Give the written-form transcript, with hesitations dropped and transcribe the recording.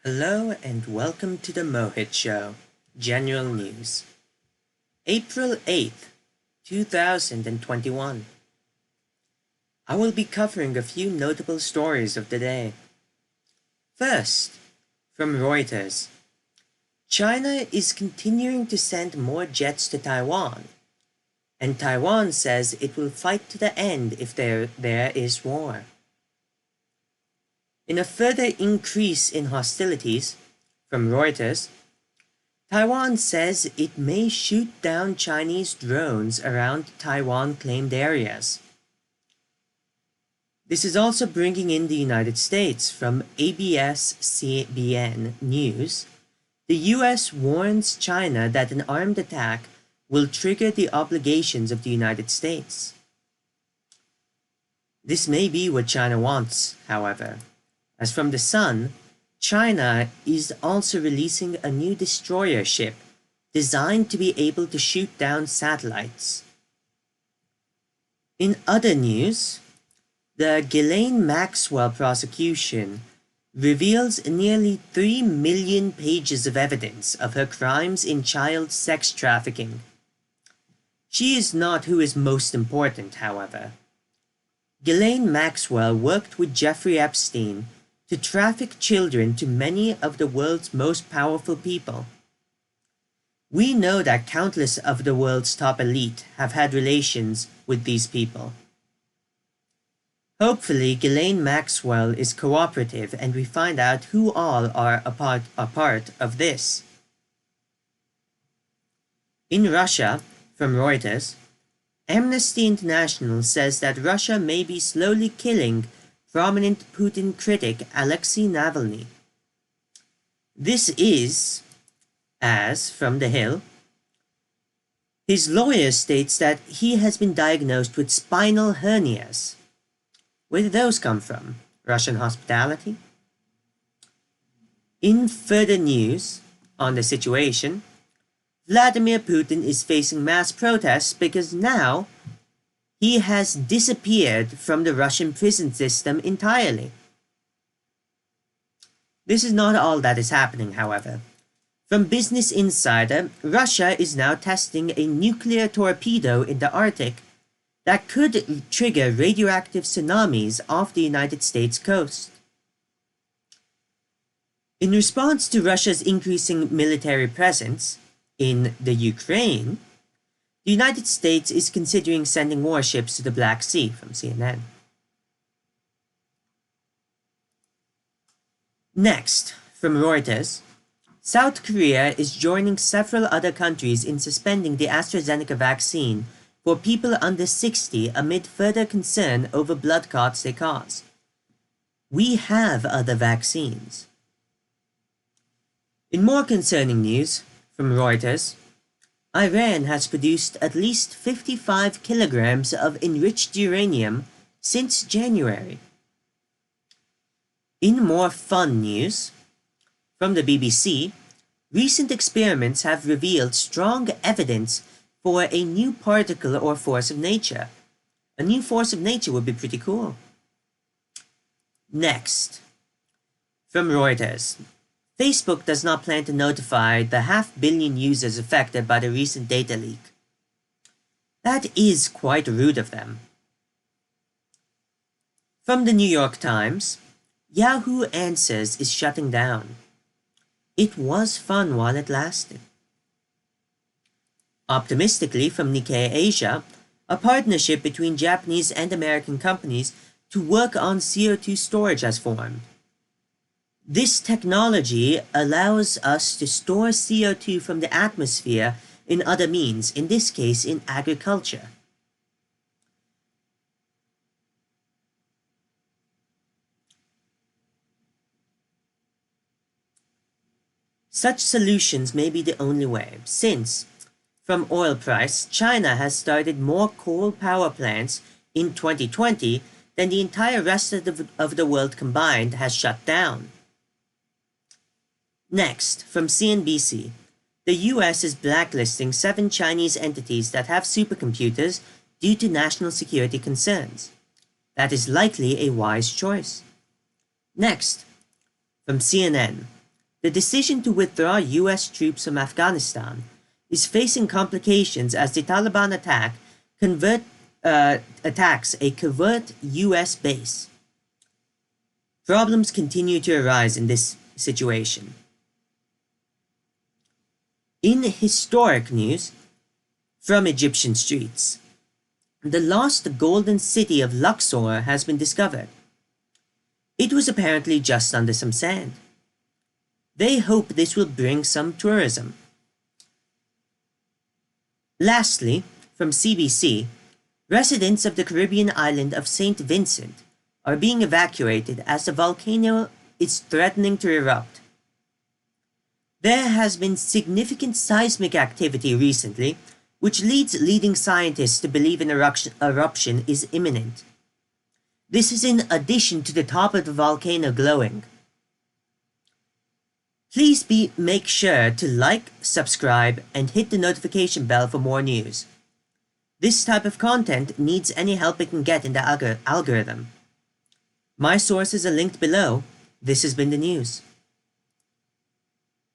Hello and welcome to the Mohit Show, General News. April 8th, 2021. I will be covering a few notable stories of the day. First, from Reuters. China is continuing to send more jets to Taiwan, and Taiwan says it will fight to the end if there is war. In a further increase in hostilities, from Reuters, Taiwan says it may shoot down Chinese drones around Taiwan-claimed areas. This is also bringing in the United States. From ABS-CBN News, the US warns China that an armed attack will trigger the obligations of the United States. This may be what China wants, however. As from The Sun, China is also releasing a new destroyer ship designed to be able to shoot down satellites. In other news, the Ghislaine Maxwell prosecution reveals nearly 3 million pages of evidence of her crimes in child sex trafficking. She is not who is most important, however. Ghislaine Maxwell worked with Jeffrey Epstein to traffic children to many of the world's most powerful people. We know that countless of the world's top elite have had relations with these people. Hopefully, Ghislaine Maxwell is cooperative and we find out who all are a part of this. In Russia, from Reuters, Amnesty International says that Russia may be slowly killing prominent Putin critic Alexei Navalny. This is, as from The Hill, his lawyer states that he has been diagnosed with spinal hernias. Where did those come from? Russian hospitality? In further news on the situation, Vladimir Putin is facing mass protests because now he has disappeared from the Russian prison system entirely. This is not all that is happening, however. From Business Insider, Russia is now testing a nuclear torpedo in the Arctic that could trigger radioactive tsunamis off the United States coast. In response to Russia's increasing military presence in the Ukraine, the United States is considering sending warships to the Black Sea, from CNN. Next, from Reuters, South Korea is joining several other countries in suspending the AstraZeneca vaccine for people under 60 amid further concern over blood clots they cause. We have other vaccines. In more concerning news, from Reuters, Iran has produced at least 55 kilograms of enriched uranium since January. In more fun news, from the BBC, recent experiments have revealed strong evidence for a new particle or force of nature. A new force of nature would be pretty cool. Next, from Reuters, Facebook does not plan to notify the 500 million users affected by the recent data leak. That is quite rude of them. From the New York Times, Yahoo Answers is shutting down. It was fun while it lasted. Optimistically, from Nikkei Asia, a partnership between Japanese and American companies to work on CO2 storage has formed. This technology allows us to store CO2 from the atmosphere in other means, in this case in agriculture. Such solutions may be the only way, since, from oil price, China has started more coal power plants in 2020 than the entire rest of the world combined has shut down. Next, from CNBC, the US is blacklisting 7 Chinese entities that have supercomputers due to national security concerns. That is likely a wise choice. Next, from CNN, The decision to withdraw US troops from Afghanistan is facing complications as the Taliban attacks a covert US base. Problems continue to arise in this situation. In historic news, from Egyptian streets, the lost golden city of Luxor has been discovered. It was apparently just under some sand. They hope this will bring some tourism. Lastly, from CBC, residents of the Caribbean island of St. Vincent are being evacuated as the volcano is threatening to erupt. There has been significant seismic activity recently, which leads leading scientists to believe an eruption is imminent. This is in addition to the top of the volcano glowing. Please make sure to like, subscribe, and hit the notification bell for more news. This type of content needs any help it can get in the algorithm. My sources are linked below. This has been the news.